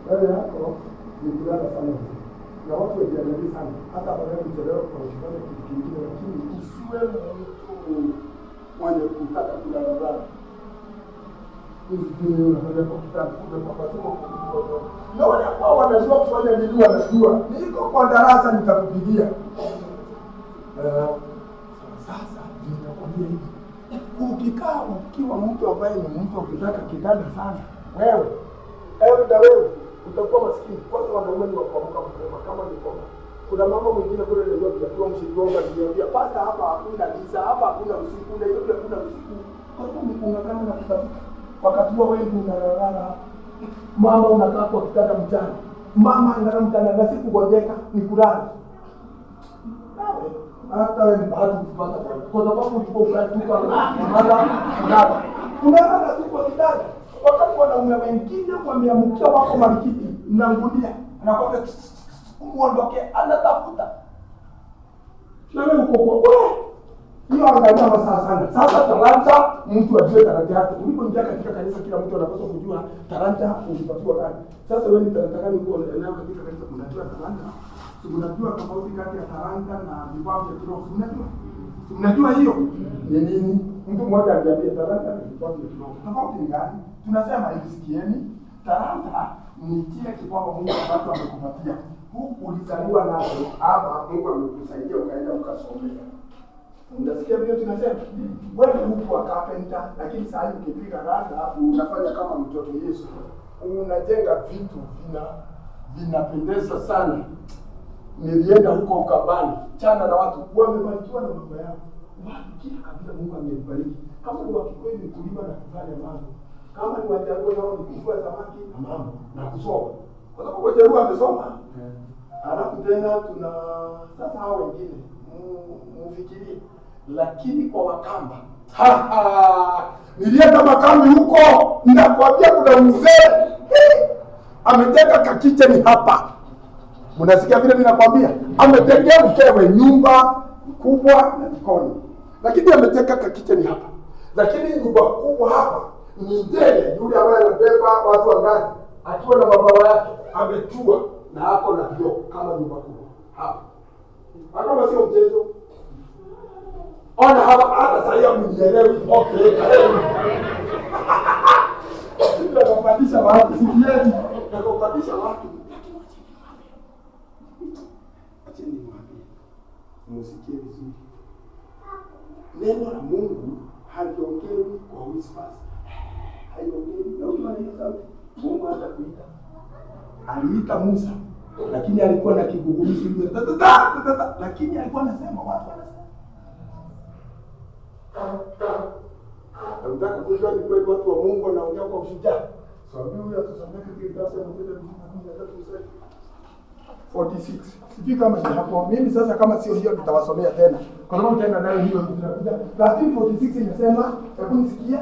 Wewe yako ni kulala sana. Na watu wajiangalie sana. Hata baada ya kuchelewa kwa kufanya kitu kingine, lakini usiwe mtu mwenye kutaka kulala. Ndio unafanya kwa kitabu kwa sababu na wale ambao wanajua kufanya nini wanajua. Niko kwa darasa nitakupigia. Sasa ninakwambia hivi. Ukikaa ukiwa mtu ambaye ni mtu ukitaka kitanda sana, wewe utakuwa maskini. Kwanza wanaume ni wakuamka mapema kama ni koma. Kuna mama mwingine kule ndio akiwa mshigonga niambia pasta hapa hakuna giza, hapa hakuna usiku, na hiyo hakuna usiku. Kwa sababu unakana na kutafuta. Wakati huo wewe unalala. Mama unakaa kwa kitanda mchana. Mama analala mchana na siku gonjeka ni kulala. Hata wewe bahati kupata kwa sababu ulipokaa tu kwa unalala tu kwa kitanda. Wakati wanaume wengine wameamkia wako marikiti mnangulia anakwambia muondoke anatafuta. Na wewe uko kwa hiyo angalia masaa sana. Sasa talanta mtu ajue talanta yake. Ulipoingia katika kanisa kila mtu anapaswa kujua talanta ulipatiwa gani. Sasa wewe ni talanta gani uko nayo katika kanisa? Unajua talanta. Unajua tofauti kati ya talanta na vipawa vya kiroho. Unajua hiyo ni nini? Mtu mmoja aliambia talanta na vipawa vya kiroho. Tofauti ni gani? Tunasema isikieni, talanta ni kile kipawa Mungu amekupatia. Huku ulizaliwa nacho ama Mungu amekusaidia ukaenda ukasomea. Unasikia vile tunasema? Wewe huko wa carpenter, lakini sasa hivi ukipiga rada unafanya kama mtoto Yesu. Unajenga vitu vinapendeza sana. Nilienda huko Ukambani, chana na watu wamebarikiwa na mambo yao. Watu kila kabila Mungu amebariki. Kama ni wa Kikweli kulima na kufanya mambo. Kama ni Wajaruo nao ni kufua samaki na mambo na kusoma. Kwa sababu Wajaruo wamesoma. Alafu tena tuna sasa hao wengine mfikirie. Lakini kwa Wakamba nilienda makambi huko, ninakwambia kuna mzee amejenga kakicheni hapa. Mnasikia vile ninakwambia? Ametengea mkewe nyumba kubwa na jikoni. Lakini amejenga kakicheni hapa. Lakini nyumba kubwa hapa ni ndege yule ambaye anabeba watu wangani. Akiwa na mabawa yake ametua na hapo na vioo kama nyumba kubwa hapa. Kama sio mchezo. Ona hapa sasa mnielewi. Okay, karibu. Ndio kupandisha watu, sikieni. Ndio kupandisha watu. Acheni mwambie. Msikie vizuri. Neno la Mungu haliongewi kwa whispers. Haiongewi na ukiwa na sauti. Mungu hata kuita. Aliita Musa, lakini alikuwa na kigugumizi yule. Lakini alikuwa anasema watu wanasema. Nataka kujua ni kweli watu wa Mungu wanaongea kwa ushujaa. Sababu huyu atasomeka kitabu cha Matendo 46. Sijui kama ni hapo. Mimi sasa kama sio hiyo nitawasomea tena. Kwa sababu tena nayo hiyo tunakuja. Lakini 46 inasema, hebu nisikie.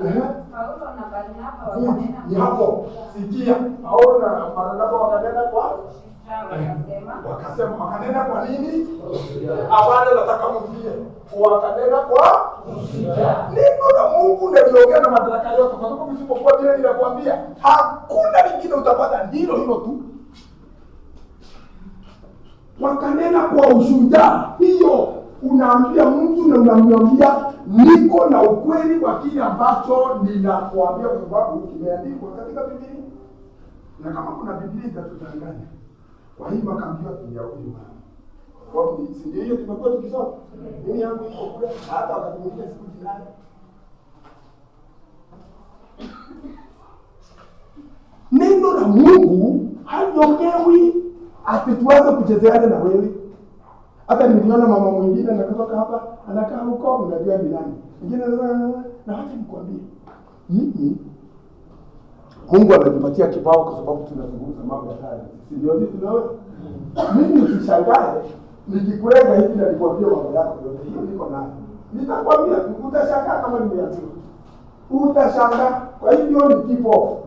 46 Paulo na Barnaba wakanena. Ni hapo. Sikia. Paulo na Barnaba wakanena kwa wakasema wakanena kwa nini? Hapana, nataka mjie. Wakanena kwa neno la Mungu naliongea na madaraka yote. Kwa sababu usipokuwa vile ninakwambia, hakuna lingine utapata, ndilo hilo tu. Wakanena kwa ushujaa. Hiyo unaambia mtu na unamwambia niko na ukweli wa kile ambacho ninakuambia kwa sababu kimeandikwa katika Biblia. Na kama kuna Biblia itatudanganya. Kwa hiyo makaambia ya huyu mama. Kwa ndio hiyo tumekuwa tukisoma. Mimi yangu iko kule hata wakati mwingine siku jinai. Neno la Mungu haliongewi ati tuanze kuchezeana na wewe. Hata niliona mama mwingine anatoka hapa, anakaa huko, unajua ni nani. Mwingine na hata nikwambie. Mimi Mungu ametupatia kibao kwa sababu tunazungumza mambo ya haya. Si ndio tunaona? Mimi usishangae nikikuleta hivi na nikwambia mambo yako yote. Hiyo niko nayo. Nitakwambia utashangaa kama nimeanza. Utashangaa. Kwa hivyo ni kipo.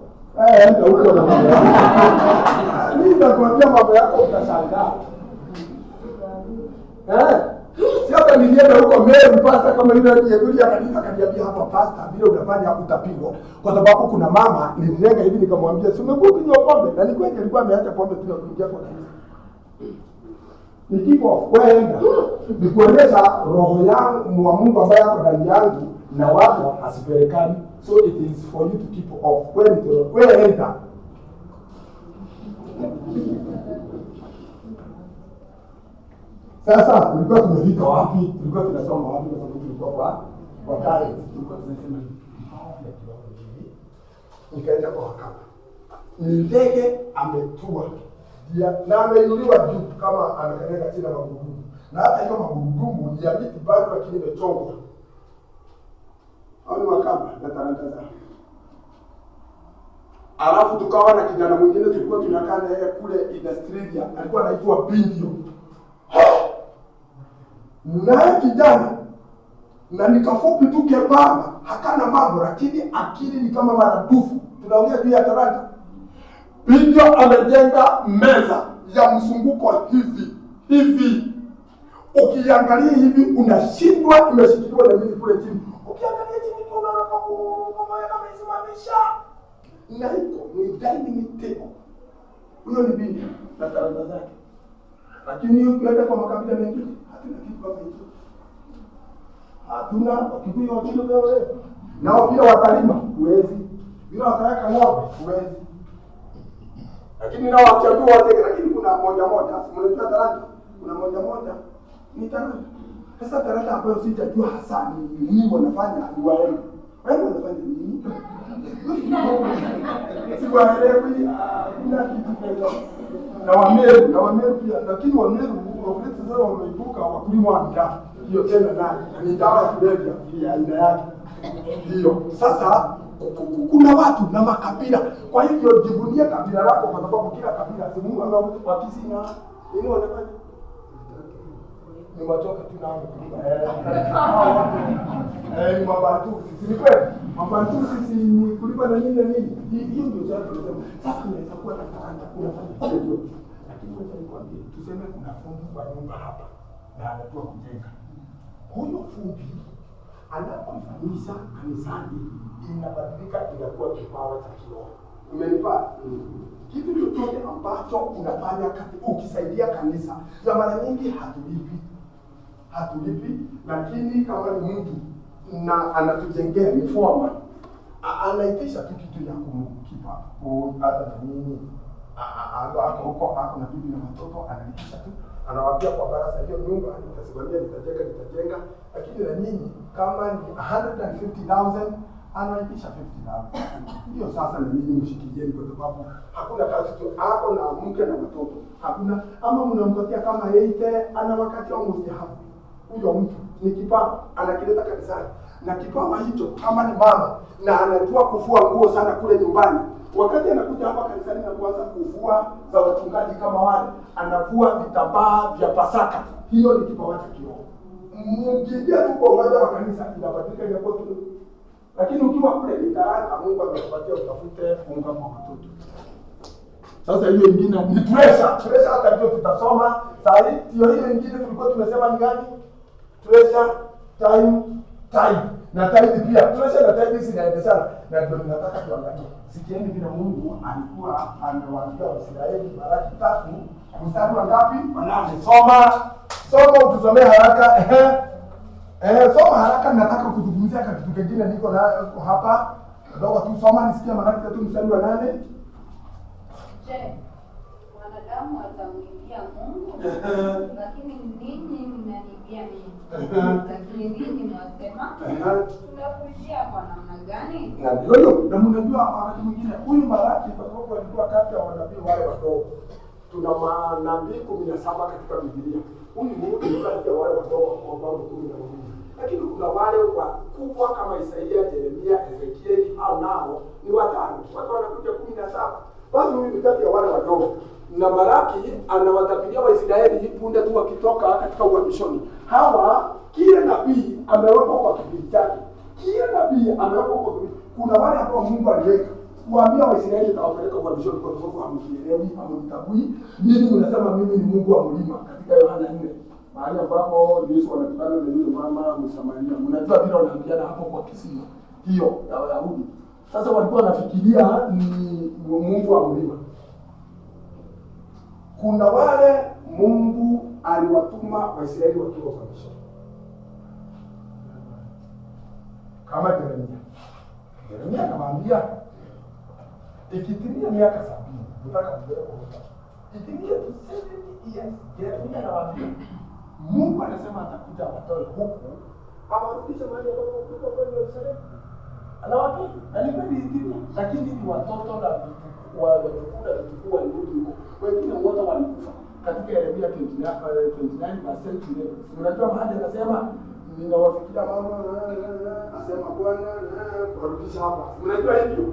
Ndio huko na mambo yako. Nitakwambia mambo yako utashangaa. Si hata nilienda huko Meru pasta kama ile ya kanisa kaniambia hapa pasta vile unafanya utapigwa. Kwa sababu kuna mama nililenga hivi nikamwambia si umekuwa ukinywa pombe na ni kweli alikuwa ameacha pombe tu kuingia kwa kanisa. Nikipo kwenda nikueleza roho yangu wa Mungu ambaye ako ndani yangu na wako asipelekani. So it is for you to keep off. Where enter. Sasa tulikuwa tumefika wapi? Tulikuwa tunasoma wapi kwa sababu tulikuwa kwa kale. Tulikuwa tunasema nikaenda kwa wakala. Ndege ametua. Na ameinuliwa juu kama amekanyaga chini na magurudumu. Na hata hiyo magurudumu ni ya miti bado lakini imechongwa. Hao ni wakala na talanta zao. Alafu tukawa na kijana mwingine tulikuwa tunakaa na yeye kule Australia, alikuwa anaitwa Bindio. Naye kijana na nikafupi tu kebaba, hakana mambo lakini akili ni kama maradufu. Tunaongea juu ya talanta. Bindio amejenga meza ya mzunguko hivi. Ukiangalia hivi unashindwa imeshikiliwa na nini kule chini. Ukiangalia chini unaona kama yamesimamisha. Na iko ni dining table. Huyo ni Bindio na talanta zake. Lakini ukienda kwa makabila mengine hatuna kitu kama hicho. Hatuna Wakikuyu wachilo kama wewe. Nao pia watalima huwezi. Bila wataweka ng'ombe huwezi. Lakini nao wakiambiwa wateke, lakini kuna moja. Mnajua talanta? Kuna moja ni talanta. Sasa talanta ambayo sijajua hasa ni nini wanafanya ni waelewe. Wewe unafanya nini? Siwaelewi kuna kitu kile. Na Wameru pia, lakini Wameru wafleti zao wameibuka wakulima wa miraa. Hiyo tena nayo ni dawa ya kulevya ya aina yake. Hiyo. Sasa kuna watu na makabila. Kwa hivyo jivunie kabila lako kwa sababu kila kabila si Mungu anawakisi na nini wanafanya? Ni watoka tu nao ni mabantu. Si kweli? Mabantu sisi ni kulipa na nini? Hiyo ndio sasa tunasema. Sasa tunaweza kuwa na talanta kunafanya hiyo. Lakini wewe nikwambie, tuseme kuna fundi kwa nyumba hapa na anatoa kujenga. Huyo fundi anapofanyisha kanisani inabadilika inakuwa kipawa cha kiroho. Umenipata? Kitu chochote ambacho unafanya ukisaidia kanisa, za mara nyingi hatulipi, lakini kama ni mtu na anatujengea ni forma, anaitisha tu kitu ya kumkipa hata na nini, huko na bibi na watoto anaitisha tu, anawaambia kwa baraka hiyo nyumba nitasimamia, nitajenga, lakini na nyinyi kama ni 150,000 anaitisha 50,000. Hiyo sasa na nyinyi mshikieni kwa sababu hakuna kazi tu hapo na mke na watoto. Hakuna ama mnampatia kama yeye ana wakati wa mstaafu. Huyo mtu ni kipawa anakileta kanisani. Na kipawa hicho kama ni mama na anajua kufua nguo sana kule nyumbani. Wakati anakuja hapa kanisani na kuanza kufua za wachungaji kama wale, anafua vitambaa vya Pasaka. Hiyo ni kipawa cha kiroho. Mkiingia tu kwa uwanja wa kanisa inabadilika inakuwa tu. Lakini ukiwa kule ni talanta Mungu anakupatia utafute funga kwa watoto. Sasa hiyo nyingine ni treasure hata ndio tutasoma. Sasa hiyo nyingine tulikuwa tumesema ni gani? Treasure, time. Na time pia. Treasure na time zinaendeshana. Na ndio tunataka tuangalie. Sikieni vile Mungu alikuwa amewaambia Waisraeli Malaki 3 mstari wa ngapi? Soma utusomee haraka. Soma haraka, nataka kuzungumzia kitu kingine niko na hapa. Ndogo tu soma nisikia Malaki 3 mstari wa 8. Je, wanadamu watamwimbia Mungu? Lakini ninyi mnaniibia mimi. Lakini ninyi mwasema, tunakuibia kwa namna gani? Na ndio na mnajua wakati mwingine huyu Malaki kwa sababu alikuwa kati ya wanabii wale wadogo. Tuna manabii 17 katika Biblia. Huyu ni kati ya wale wadogo ambao 12. Lakini kuna wale wakubwa kama Isaia, Yeremia, Ezekieli au nao ni watano. Watu wanakuja 17. Basi huyu ni kati ya wale wadogo. Na Malaki anawatabiria Waisraeli punde tu wakitoka katika uhamishoni. Hawa kila nabii amewekwa kwa kipindi chake. Kuna wale ambao Mungu aliweka kuambia Waisraeli atawapeleka uhamishoni kwa sababu hamkielewi, hamtambui. Ninyi mnasema mimi ni Mungu wa mlima katika Yohana 4. mahali ambapo Yesu anakutana na yule mama Msamaria. Mnajua vile wanaambiana hapo kwa kisima hiyo ya Wayahudi. Sasa walikuwa wanafikiria ni Mungu wa mlima. Kuna wale Mungu aliwatuma Waisraeli wakiwa kwa misheni. Kama Yeremia akamwambia ikitimia miaka 70 nataka kupeleka huko. Ikitimia 70 years, Yeremia anawaambia Mungu anasema atakuja watoe huku awarudishe mahali ambapo kulikuwa kwa Yerusalemu. Anawaambia alipenda itimia, lakini ni watoto na wajukuu walirudi huko. Wengine wote walikufa. Katika Yeremia 29:11 unajua mahali anasema ninawafikia mama asema Bwana warudisha hapa. Unajua hivyo?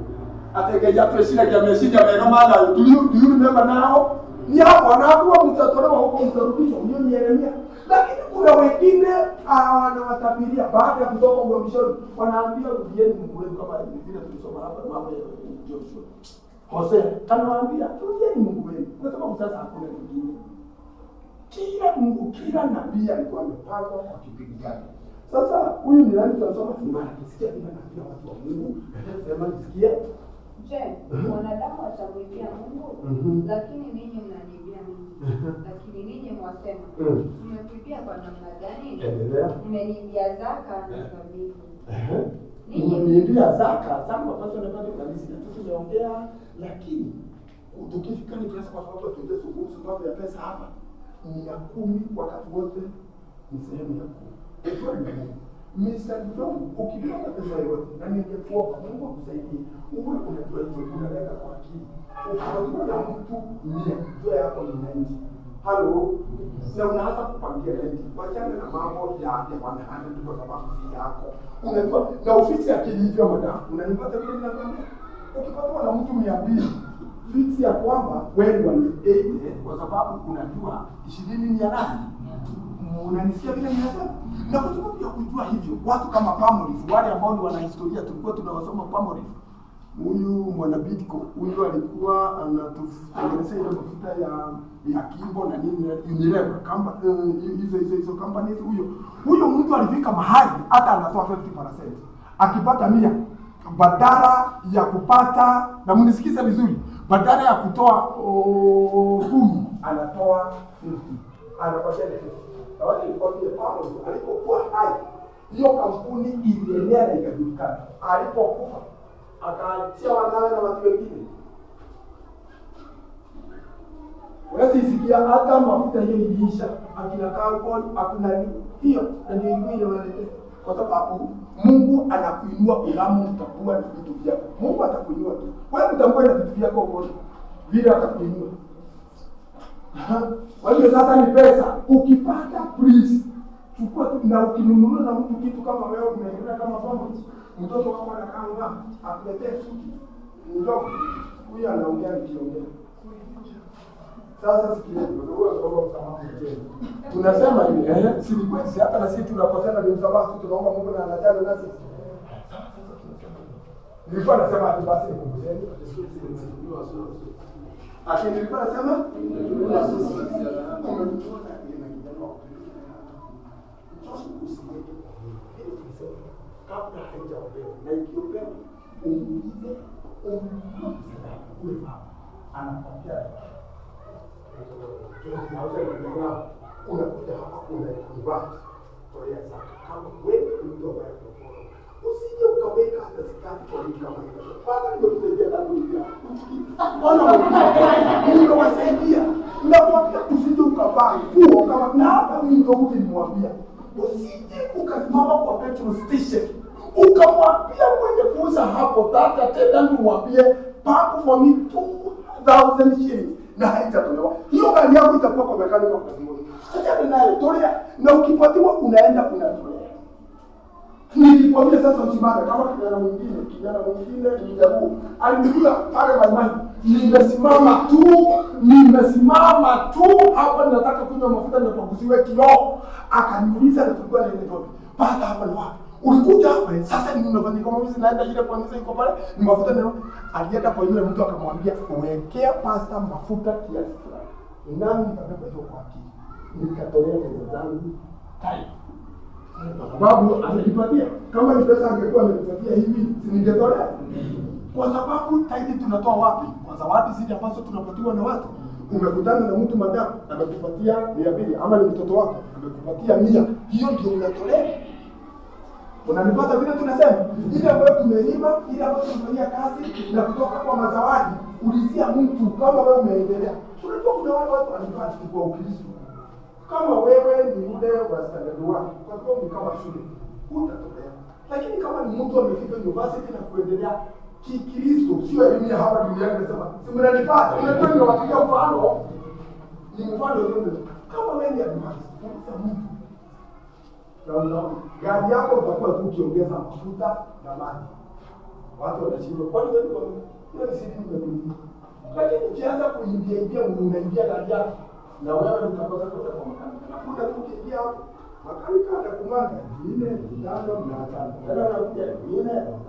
Ategeja tushina jameshija meno mala tuliu remember nao ni hapo anaambiwa mtatolewa huko mtarudishwa. Hiyo ni Yeremia. Lakini kuna wengine wanawatabiria baada ya kutoka uhamishoni wanaambia rudieni Mungu wenu kama vile tulisoma hapa mambo ya Joshua. Hosea anawaambia rudieni Mungu wenu. Kwa sababu sasa hakuna mwingine. Kila nabii alikuwa amepangwa kwa kipindi chake. Sasa huyu ni nani tunasoma imani? Sikia bila nabii watu wa Mungu. Sema nisikie. Je, wanadamu watamwibia Mungu? Lakini ninyi mnaniibia mimi. Lakini ninyi mwasema, mmekuibia kwa namna gani? Mmeniibia zaka na dhabihu. Mmeniibia zaka, zangu ambazo napata kanisa. Tusiongea lakini tukifika ni pesa kwa sababu tunataka sababu ya pesa hapa. Ni ya 10 wakati wote ni sehemu ya 10. Mr. Mdomo, ukipata pesa yote na ningekuwa Mungu akusaidie. Mungu unajua hivyo unaleta kwa akili. Ukiwa na mtu 100, ndio yako ni 90. Halo, na unaanza kupangia renti. Wachana na mambo ya wanahana kwa sababu si yako. Unajua na ofisi akili hivyo madam. Unanipata vile ninakwambia? Ukipata na mtu 200 fix ya kwamba wewe ni 8 kwa sababu unajua 20 ni ya nani? Unanisikia vile ninasema? Na kwa sababu ya kujua hivyo, watu kama Palmolive, wale ambao ni wana historia tulikuwa tunawasoma Palmolive. Huyu mwana Bidco, huyu alikuwa anatutengenezea ile mafuta ya Kimbo na nini Unilever, kama hizo companies huyo mtu alifika mahali hata anatoa 50%. Akipata 100 badala ya kupata, na mnisikize vizuri, badala ya kutoa 10 anatoa 50. Anapatia 50. Na wale walikuwa Palmolive alipokuwa hai, hiyo kampuni ilienea na ikajulikana. Alipokufa akaachia wanawe na watu wengine. Wewe sikia hata mafuta hiyo iliisha, akina carbon hakuna hiyo ndio ilikuwa inaleta. Kwa sababu Mungu anakuinua ulamu utakuwa na vitu vyako. Mungu atakuinua tu. Wewe utakuwa na vitu vyako wote. Vile atakuinua. Kwa hiyo sasa ni pesa. Ukipata please chukua tu na ukinunua na mtu kitu kama wewe umeelewa kama kwamba mtoto wako anakaa ng'ama akuletee suti. Ndio huyu anaongea nikiongea. Sasa sikia ndio sababu kama mjeni. Tunasema hivi si kweli hata na sisi tunakosana ni msamaha tu tunaomba Mungu na anajali nasi. Nilikuwa nasema ati basi nikumbuzeni Ati nilikuwa nasema kabla haijaolewa na ikiolewa uulize ule baba anakwambia unakuja hapa unaivaa toria zake kama wewe ndio wewe usije ukaweka hata sikati kwa mtu kama hiyo paka ndio kusaidia ndio hiyo ndio wasaidia ndio usije ukavaa nguo kama na hata mimi ndio nimwambia usije ukasimama kwa petrol station ukamwambia mwenye kuuza hapo tata tena nimwambie pack for me 2000 shillings na haitatolewa. Hiyo gari yako itakuwa kwa mekanika kwa sababu. Sasa nayo tolea na ukipatiwa unaenda kunatolea. Nilikwambia sasa usimame kama kijana mwingine nijabu. Alinikuta pale maimani. Nimesimama tu hapa nataka kunywa mafuta na kugusiwe kioo. Akaniuliza na tulikuwa na ile topi. Pata hapa ni wapi? Ulikuja hapa sasa ni unafanya kama mimi naenda ile kwa nisa iko pale ni mafuta ndio alienda kwa yule mtu akamwambia uwekea pasta mafuta kiasi fulani nani nikabeba hiyo kwa akili nikatolea pesa zangu time. Kwa sababu amenipatia. Kama ni pesa angekuwa amenipatia hivi, ningetolea. Kwa sababu taidi tunatoa wapi? Kwa zawadi zile ambazo tunapatiwa na watu. Umekutana na mtu madamu amekupatia 200 ama ni mtoto wako amekupatia 100, hiyo ndio unatolea. Unanipata vile tunasema? Ile ambayo tumelima, ile ambayo tunafanyia kazi na kutoka kwa mazawadi, ulizia mtu kama wewe umeendelea. Unajua kuna watu wanafanya kwa Ukristo. Kama wewe ni ule wa standard 1, kwa sababu ni kama shule, utatolea. Lakini kama ni mtu amefika university na kuendelea Kikristo, sio elimu ya hapa duniani nasema. Si mnanipata? Unajua ni wapiga mfano. Ni mfano ndio. Kama wewe ni advance, unaweza mtu. Gari yako utakuwa tu ukiongeza mafuta na maji. Watu wanashindwa. Kwani wewe hiyo ni sisi tumekuja. Lakini ukianza kuingia unaingia gari yako na wewe utakosa kutoka kwa makanika. Na kuna kuingia hapo. Makanika atakumanga ile ndano na tano. Ndio anakuja ile ndano.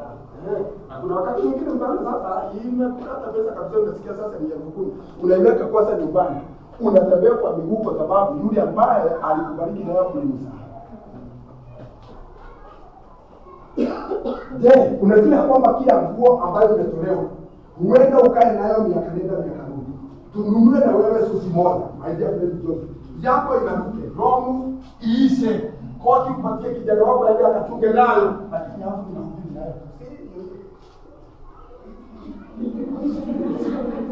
Na kuna wakati mwingine mbona sasa imekata pesa kabisa unasikia sasa ni 10,000. Unaiweka kwanza nyumbani. Unatembea kwa miguu kwa sababu yule ambaye alikubariki na wewe kulimsa. Je, unajua kwamba kila nguo ambayo imetolewa huenda ukae nayo miaka nenda miaka rudi. Tununue na wewe suti moja, my dear friend John. Yako inaruke, romu iishe. Koti upatie kijana wako aende akatunge nayo, lakini hapo tunahubiri nayo.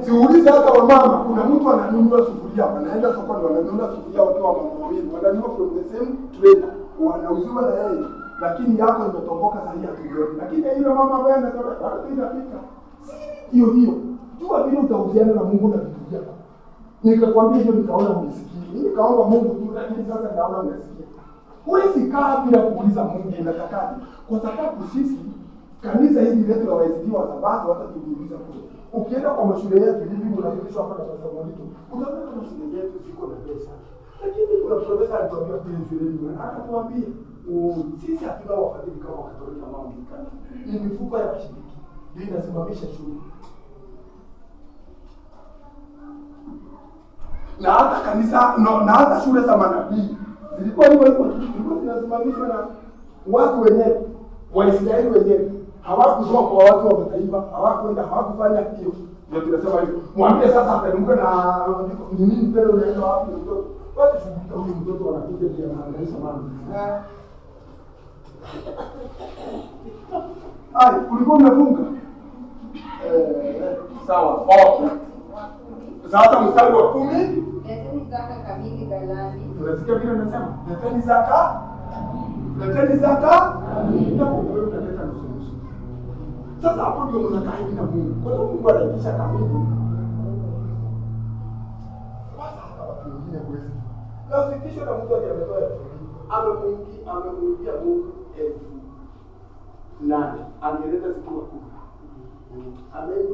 Siulize hata wamama, kuna mtu ananunua sufuria, anaenda sokoni wananunua sufuria wakiwa mama wawili, wananunua from the same trader, wanauziwa na yeye. Lakini yako imetomboka sahihi hatuioni. Lakini yule mama ambaye anatoka bado inafika. Hiyo. Jua vile utahusiana na Mungu na vitu vyako. Nikakwambia hiyo nikaona unisikie. Nikaomba Mungu tu lakini sasa naona unisikia. Huwezi kaa bila kuuliza Mungu inatakaje. Kwa sababu sisi kanisa hili letu la Waisraeli wa Sabato hata tuliuliza kule. Ukienda kwa mashule yetu hivi unafundishwa hapa na Pastor Molito. Unaona mashule yetu ziko na pesa. Lakini kuna profesa alituambia kule shuleni akatuambia sisi hatuna wafadhili kama Wakatoliki kama Anglikana. Ni mifuko ya washiriki. Ndio inasimamisha shule. Na hata kanisa na hata shule za manabii zilikuwa zilikuwa zinasimamishwa na watu wenyewe, Waisraeli wenyewe. Hawakutoka kwa watu wa mataifa, hawakufanya hiyo. Ndio tunasema hivyo. Mwambie sasa apenuke na nini tena unaenda wapi mtoto? Watu shughulika huyu mtoto anakuja pia anaangalia mama. Ulikuwa umefunga? Sawa. Okay. Sasa mstari wa 10. Leteni zaka kamili ghalani. Unasikia vile anasema? Leteni zaka. Leteni zaka. Ndio wewe unaleta nusu. Sasa hapo ndio unakaa hivi na Mungu. Kwa sababu Mungu anaitisha kamili. Kwanza watu wengine kweli. Na usitisho na mtu aliyetoa amemwingia Mungu 8,000. Angeleta siku ya 10. Amen.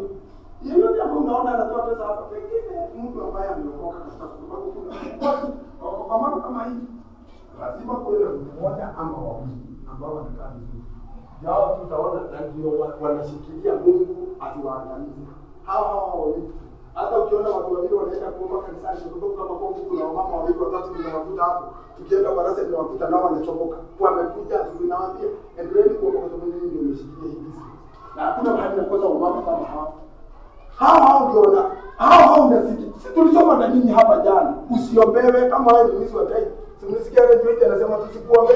Yeye ndio unaona anatoa pesa hapa pekee mtu ambaye ameokoka katika sababu kuna mambo kama hii. Lazima kuwe na mtu mmoja ama wawili ambao wanakaa vizuri. Jao tutaona ndio wanashikilia Mungu asiwaangamize. Hao wawili. Hata ukiona watu wawili wanaenda kuomba kanisani kutoka kama kwa Mungu na mama wawili watatu ninawakuta hapo. Tukienda barasa ninawakuta nao wanachomoka. Kwa amekuja tunawaambia endeleeni kuomba kwa sababu ndio umeshikilia hii business. Na hakuna mahali nakosa umama kama hao. Hao ndio hao unasikia. Sisi tulisoma na nyinyi hapa jana. Usiombewe kama wewe ni mwizi wa taifa. Simsikia leo yote anasema tusikuombe.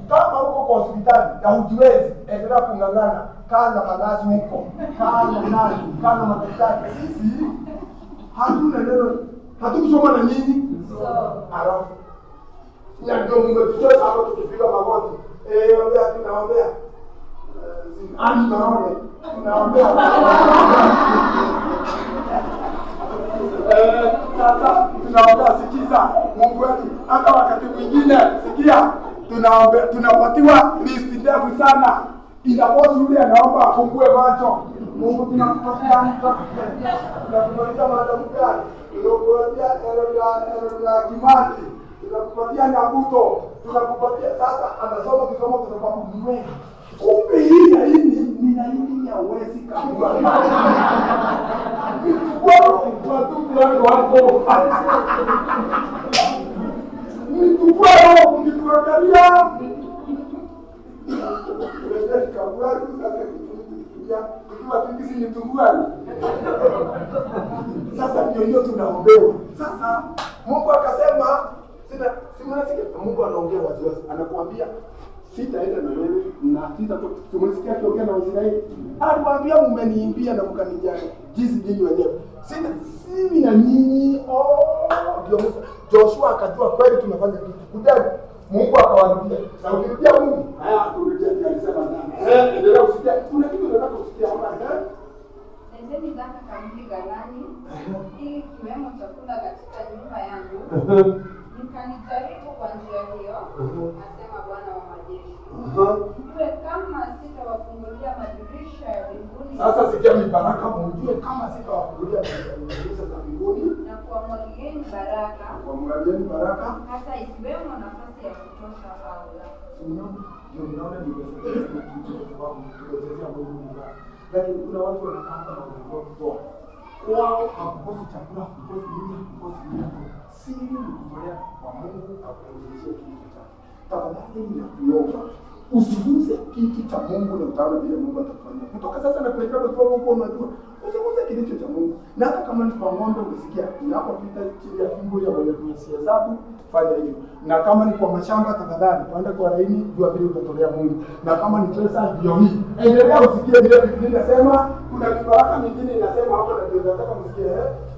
Kama uko kwa hospitali na hujiwezi, endelea kung'ang'ana. Kaa na malazi huko. Kaa na madaktari. Sisi hatuna neno. Hatukusoma na nyinyi. Alafu na ndio mmetutoa hapa tukifika magoti. Tunaombea. Tunaombea. Sasa tunaombea, sikiza Mungu wetu. Hata wakati mwingine sikia tunapatiwa list ndefu sana. Inapozi yule anaomba afungue macho. Mungu tunakupatia mwanamke, tunakupatia Kimati, tunakupatia Nyabuto, tunakupatia sasa anasoma kusoma kwa sababu ni wewe. Kumbe hii na hii ni ya uwezi kabisa. Watu wako mkitupa roho mkituangalia. Ndio kabwaru sasa kutulia kwa kingisi ni tunguani. Sasa ndio hiyo tunaombewa. Sasa Mungu akasema simnasikia Mungu anaongea waziwazi. Anakuambia sitaenda na wewe na tumesikia akiongea na Waisraeli. Aliwaambia mmeniimbia na mkanijali jinsi nyinyi wenyewe. Sisi na nyinyi ndio Musa. Joshua akajua kweli tunafanya kitu. Kudai Mungu akawaambia, na ukirudia Mungu, kurudia alisema nani? Endelea usikia. Kuna kitu unataka kusikia hapa Nendeni zaka kamili ghalani, ili kiwemo chakula katika nyumba yangu. Mkanijaribu kwa njia hiyo, asema Bwana wa majeshi. Mjue kama sitawafungulia madirisha ya mbinguni. Sasa sikia mibaraka, mjue kama sitawafungulia madirisha za mbinguni. Na kuamwagieni baraka. Kuamwagieni baraka. Hata isiwemo nafasi ya kutosha haula. Unaona nimesema kitu kwa sababu tunachezea Mungu mbaya. Lakini kuna watu wanakaa na wanaogopa kutoa. Wao hawakosi chakula, hawakosi nini, hawakosi nini. Siri ni kutolea kwa Mungu akuonyeshe kitu chake. Tafadhali ninakuomba usiguze kitu cha Mungu na utaona vile Mungu atakufanyia. Kutoka sasa na kuelekea kwa sababu uko unajua usiguze kitu cha Mungu. Na hata kama ni kwa ng'ombe ukisikia unapopita chini ya fimbo ya wale hesabu fanya hivyo. Na kama ni kwa mashamba tafadhali panda kwa laini jua vile utatolea Mungu. Na kama ni pesa ndio hii. Endelea usikie vile Biblia inasema, kuna mibaraka mingine inasema hapo na ndio nataka msikie.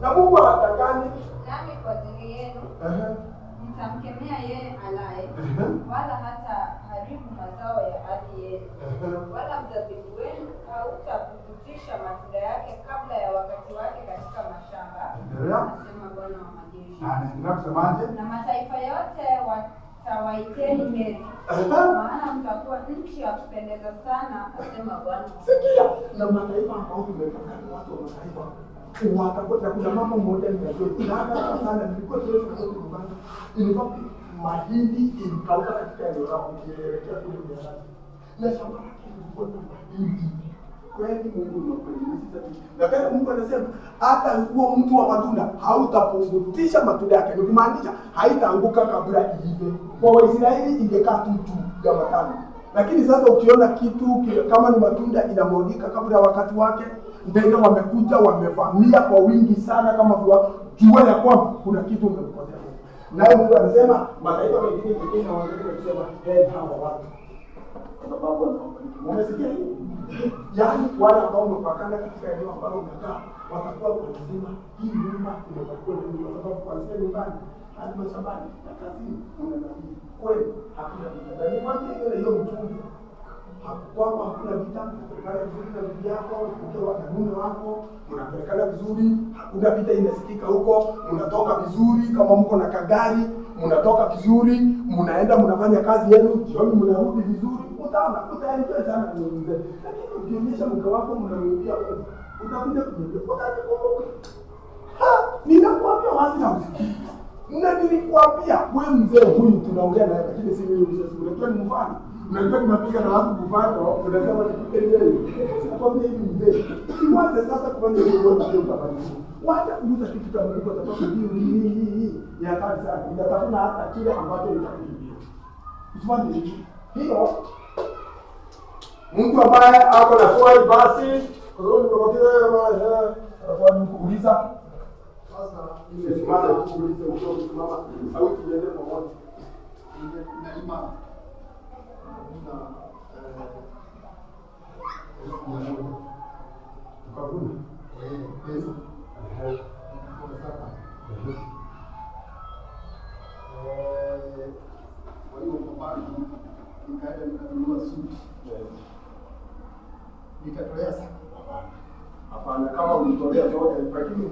Na Mungu hatakani nami kwa ajili yenu mtamkemea yeye alaye, wala hata haribu mazao ya ardhi yenu, wala mzabibu wenu hautapukutisha matunda yake kabla ya wakati wake katika mashamba, anasema Bwana wa majeshi. Na mataifa yote watawaiteni heri, maana mtakuwa nchi ya kupendeza sana, asema Bwana. Sikia, na mataifa ambao tumepakana watu wa mataifa watakwenda. Kuna mambo moja ninajua sana nilikuwa siwezi kusema nyumbani. Ilikuwa mahindi ilikauka katika eneo lao ukielekea kule Myanmar. Na shamba ilikuwa na mahindi. Kweli Mungu anakueleza. Na kama Mungu anasema hata huo mtu wa matunda hautapungutisha matunda yake. Ni kumaanisha haitaanguka kabla iive. Kwa Waisraeli ingekaa tu ya matano. Lakini sasa ukiona kitu kama ni matunda inamwagika kabla ya wakati wake, ndege wamekuja wamevamia kwa wingi sana, kama jua ya kwamba kuna kitu umekosea. Naye Mungu anasema mataifa mengine wanaanza kusema hawa watu kwa sababu wanaobariki. Umesikia hiyo? Yaani wale ambao wamepakana katika eneo ambalo unakaa watakuwa wanasema hii nyumba imebarikiwa na Mungu, kwa sababu kuanzia nyumbani hadi mashambani na kazini unanabii kweli hakuna vita. Ni mwambie hiyo mtungi kwamba hakuna vita, unapelekana vizuri na bibi yako, ukiwa na mume wako, unapelekana vizuri, hakuna vita inasikika huko, unatoka vizuri, kama mko na kagari, mnatoka vizuri, mnaenda mnafanya kazi yenu, jioni mnarudi vizuri, utaenjoy sana kuongea. Lakini ukionyesha mke wako mnamwambia utakuja kuniambia, utakumbuka. Ninakwambia wazi na usikii. Na nilikwambia wewe mzee huyu tunaongea naye, lakini si mimi mzee. Unajua ni mfano. Unajua tunapiga na watu kufanya, unasema nipige yeye. Sinakwambia hivi mzee. Usiwaze sasa kufanya hiyo wote ndio utabadilisha. Wacha kuuza kitu cha Mungu kwa sababu hii ni hatari sana. Inatafuna hata kile ambacho utakimbia. Usiwaze hiyo. Mtu ambaye ako na swali basi, kwa sababu nimekuja kwa kuuliza. Sasa nimesimama kuuliza ukisimama au tuende pamoja. Na imani. Nikaenda nikanunua suti. Nikatolea sana. Hapana, kama ulitolea zote, lakini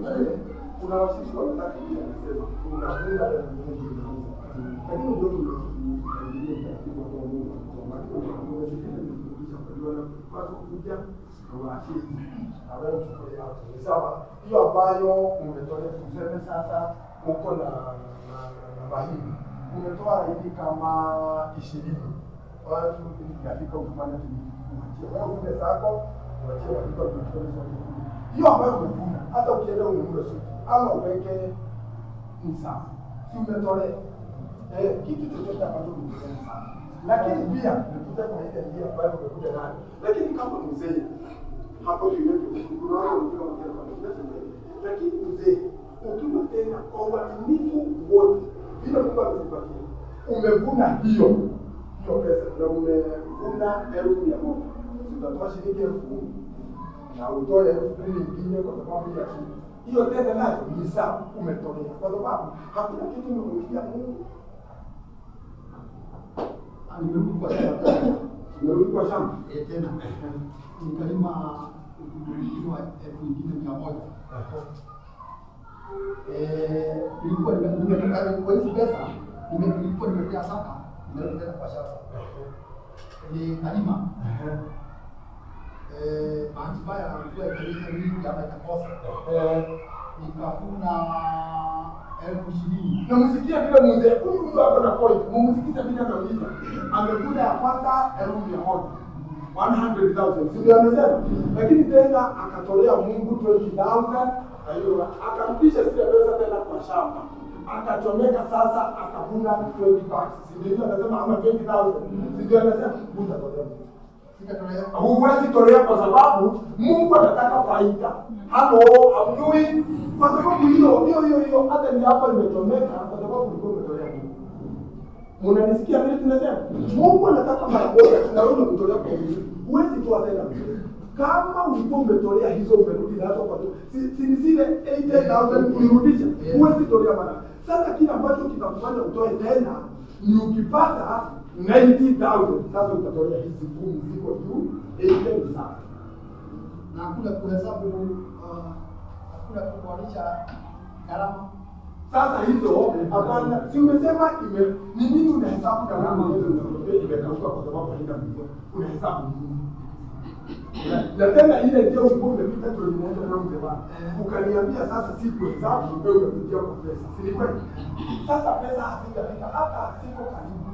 kuna wasisi wanataka hivi anasema unafunga na Mungu unauza. Lakini ndio tunaingia taratibu kwa Mungu. Kwa maana tunaweza kufikisha kwa kuja kwa asili. Hapo tukoe hapo. Ni sawa. Hiyo ambayo umetolea tuseme sasa uko na mahindi. Umetoa hivi kama 20. Watu ndio kufanya tu. Wewe unaweza zako hiyo ambayo umevuna, hata ukienda ununue suti ama uweke ni sawa. Si umetolea. Kitu chochote ambacho mngesema sana. Lakini pia nikuja kwa ile njia ambayo umekuja nayo. Lakini kama mzee hapo tuiweke kuna wale wanaongea kwa nini? Lakini mzee ukiwa tena kwa uaminifu wote bila Mungu amekupatia. Umevuna hiyo pesa na umevuna 1,100. Utatoa shilingi 10,000 na utoe 10,000 nyingine kwa sababu ya hiyo tena nayo ni sawa umetolea. Kwa sababu hakuna kitu umemwambia Mungu. Nimerudi kwa shamba. Tena. Nikalima kulima 1,100. Nilikuwa nimetoka kwa hizo pesa, nilikuwa nimepea saka, nimerudi kwa shamba. Nikalima. Bahati mbaya nilikuwa imeleta mingi ama ikakosa. Nikavuna 20,000. Na msikia bila mzee huyu hapo na point. Mumsikize bila nauliza. Amekula ya kwanza 1,100. 100,000. Sio amesema. Lakini tena akatolea Mungu 20,000. Hiyo akarudisha zile pesa tena kwa shamba. Akachomeka sasa akavuna 20 bucks. Sio anasema ama 20,000. Sio anasema utatolea. Huwezi tolea kwa sababu Mungu anataka faida. Hapo hamjui kwa sababu hiyo hata ni hapa nimechomeka kwa sababu ulikuwa umetolea Mungu. Mnanisikia vile tunasema? Mungu anataka mara moja tunaona kutolea kwa Mungu. Huwezi toa tena. Kama ulikuwa umetolea hizo umerudi nazo kwa si zile 8,000 ulirudisha. Huwezi tolea mara. Sasa kile ambacho kitakufanya utoe tena ni ukipata 90,000 sasa utatolea hizi 10 ziko juu 8,000 na hakuna kuhesabu hakuna kuonisha gharama. Sasa hizo hapana, si umesema ni nini unahesabu gharama hizo imekauka kwa sababu haina mzigo. Unahesabu nini? Na tena ile ndio ulikuwa umepita tulimuona na mzee ukaniambia sasa si kuhesabu wewe unapitia kwa pesa. Si ni kweli? Sasa pesa hazijafika hata siko karibu.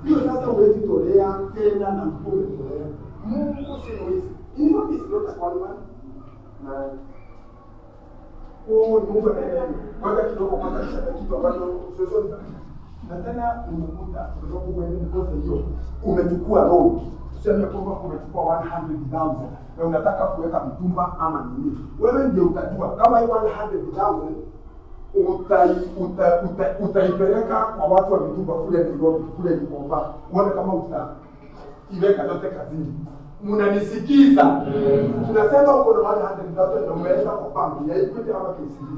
Hiyo sasa huwezi tolea tena na mkuu tolea. Mungu si mwizi. Hivyo is not a qualified. Na Mungu anaelewa. Kwanza kidogo kwanza kitu ambacho sio na tena umekuta kwa sababu wewe ni kosa hiyo. Umechukua loan. Tuseme kwamba umechukua 100,000 na unataka kuweka mtumba ama nini. Wewe ndiye utajua kama hiyo 100,000 utaipeleka kwa watu wa mitumba kule Nairobi, kule Gikomba. Uone kama utaiweka yote kazini. Mnanisikiza? Tunasema uko na 100,000 na umeweka kwa banki ya Equity ama KCB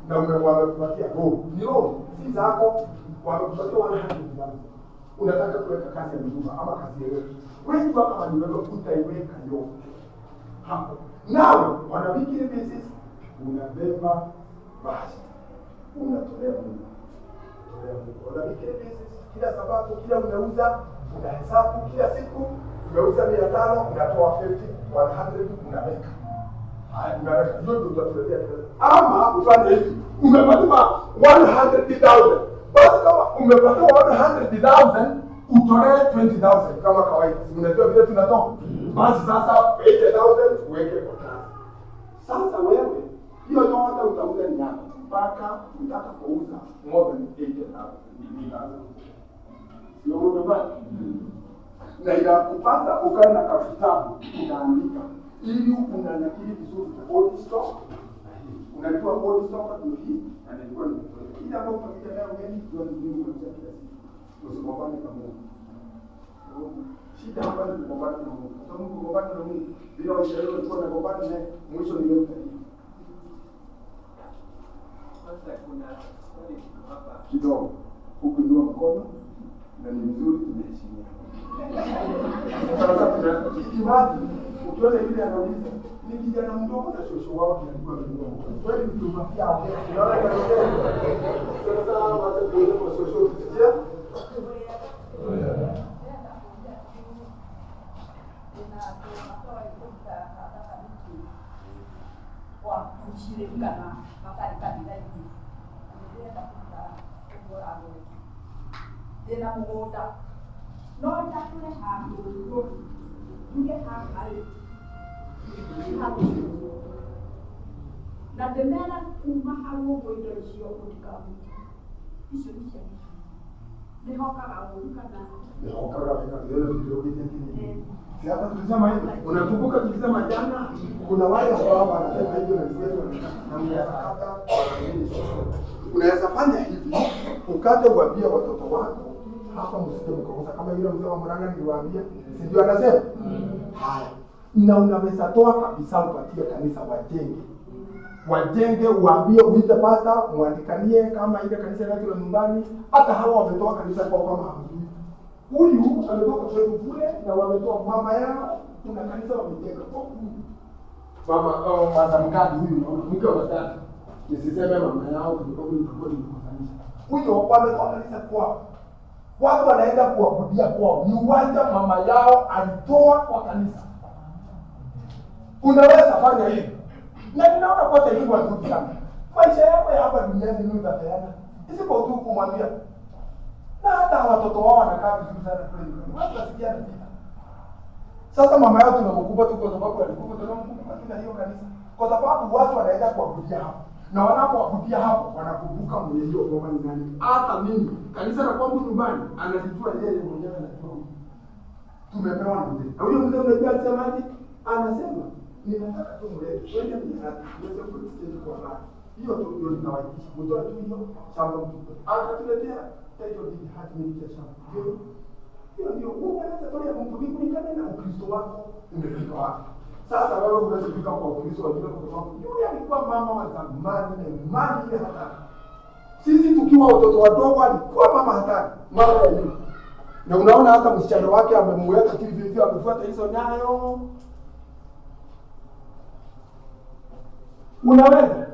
na umekupatia loan. Ni loan, si zako, wamekupatia 100,000. Unataka kuweka kazi ya mitumba ama kazi yoyote. Wewe kama ni wewe utaiweka yote hapo. Nawe on a weekly basis unabeba basi. Unatolea Mungu. On a weekly basis kila sabato kila unauza unahesabu kila siku unauza 500 unatoa 50 100 unaweka. Haya unaweka hiyo ndio utatolea pesa. Ama ufanye hivi umepata 100,000. Basi kama umepata 100,000 utolee 20,000 kama kawaida. Unajua vile tunatoa. Basi sasa 8,000 uweke kwa kazi. Sasa wewe hiyo yote utauza ni yako mpaka utakapouza more than 8,000. Sio mbaya. Na inakupasa ukae na kitabu unaandika ili unanakili vizuri old stock. Unajua old stock ni hii na nilikuwa nimetoa. Ile ambayo utakuja nayo wewe ndio ndio kila siku. Usigombane na Mungu. Shida hapa ni kugombana na Mungu. Kwa sababu kugombana na Mungu bila ushauri ulikuwa unagombana naye mwisho ni wewe. Sasa kuna swali hapa kidogo. Ukiinua mkono na ni vizuri tumeheshimiana. Sasa tunaimaji ukiona yule anauliza ni kijana mdogo na shosho wao alikuwa mdogo. Kweli mtu mafia au unaona kwa nini? Sasa watu ndio kwa shosho tusikia. Kwa kushirikana makali kabila hii. Ndio tafuta ubora wao. Tena mmoja. Ndio takule hapo. Ndio hapo. Na demela kumahawo boidoshio kutikamu. Isho. Hapa tulisema hivi. Unakumbuka tulisema jana kuna wale ambao wanasema hivyo na unaweza fanya hivi. Ukate uambie watoto wako hapa msije mkokosa kama yule mzee wa Murang'a niliwaambia. Si ndio anasema? Haya. Na unaweza toa kabisa upatie kanisa wajenge, uambie uite pasta, muandikanie kama ile kanisa lake la nyumbani. Hata hawa wametoa kanisa kwa kama hamjui. Huyu ametoka kwa kule na wametoa mama yao, kuna kanisa wamejenga kwa huyu. Mama huyu mke wa tatu. Nisiseme mama yao kwa huyu kwa kanisa. Huyo wametoa kanisa kwa watu wanaenda kuabudia kwao. Ni uwanja mama yao alitoa kwa kanisa. Unaweza fanya hivi. Na ninaona kwa sababu watu sana. Maisha yako ya hapa duniani ni utapeana. Isipo tu kumwambia. Na hata watoto wao wanakaa vizuri sana kule. Watu wasikia na vita. Sasa mama yao tunamkupa tu kwa sababu alikufa, tunamkupa katika hiyo kanisa. Kwa sababu watu wanaenda kuabudia hapo. Na wanapoabudia hapo wanakumbuka mwenye hiyo ngoma ni nani. Hata mimi kanisa la kwangu nyumbani anajua yeye mwenyewe anajua. Tumepewa na mzee. Na huyo mzee unajua alisemaje? Anasema ninataka tu mlete twende mjana tuweze kusikia kwa nani. Hiyo tu ndio ninawaitisha. Mtoa tu hiyo shamba mtu. Akatuletea hiyo dini hadi nilikia shamba. Hiyo ndio unaweza tolea Mungu kulingana na Ukristo wako umefika wapi. Sasa wewe unaweza kufika kwa Ukristo wa jina kwa sababu yule alikuwa mama wa zamani na imani ile hatari. Sisi tukiwa watoto wadogo alikuwa mama hatari, mama ya yule. Na unaona hata msichana wake amemweka tu hivi amefuata hizo nyayo. Unaweza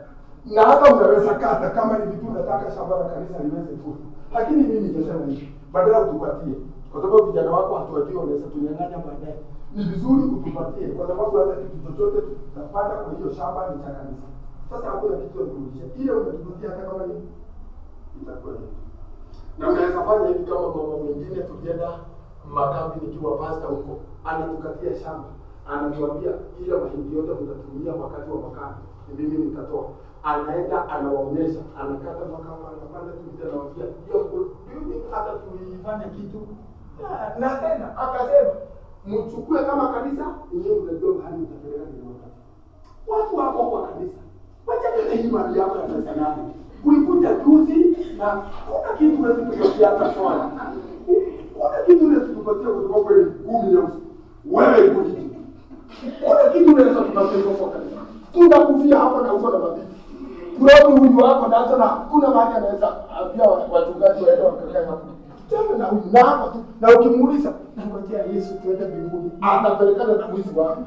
na hata unaweza kata kama ni vitu unataka shamba la kanisa liweze tu. Lakini mimi ningesema hivi, badala utupatie kwa sababu vijana wako hatuwajui wanaweza tunyang'anya baadaye. Ni vizuri utupatie kwa sababu hata kitu chochote tutapanda kwa hiyo shamba ni cha kanisa. Sasa hapo ya kitu ya kurudisha ile unatupatia hata kama ni itakuwa hivi. Na unaweza fanya hivi kama mama mwingine tukienda makambi nikiwa pasta huko, anatukatia shamba, anatuambia ile mahindi yote mtatumia wakati wa makambi, mimi nitatoa. Anaenda anawaonyesha, anakata makao, anapanda tu anawaambia hiyo hata tuifanye kitu. Na tena akasema mchukue kama kanisa, yeye unajua mahali mtapeleka ni wakati. Watu wako kwa kanisa. Wacha hii mali yako ya pesa nani? Ulikuja juzi na kuna kitu unasikia hata swala. Kuna kitu unasikia kwa sababu wewe 10 leo. Wewe kuni. Kuna kitu unaweza kupatia kwa kanisa. Tunakufia hapo na uko na mabibi. Kuna huyu wako na hata kuna mahali anaweza ambia wachungaji waende wakakaa hapo. Tena na huyu na hapo tu na ukimuuliza ngojea Yesu tuende mbinguni atapelekana na mwizi wako.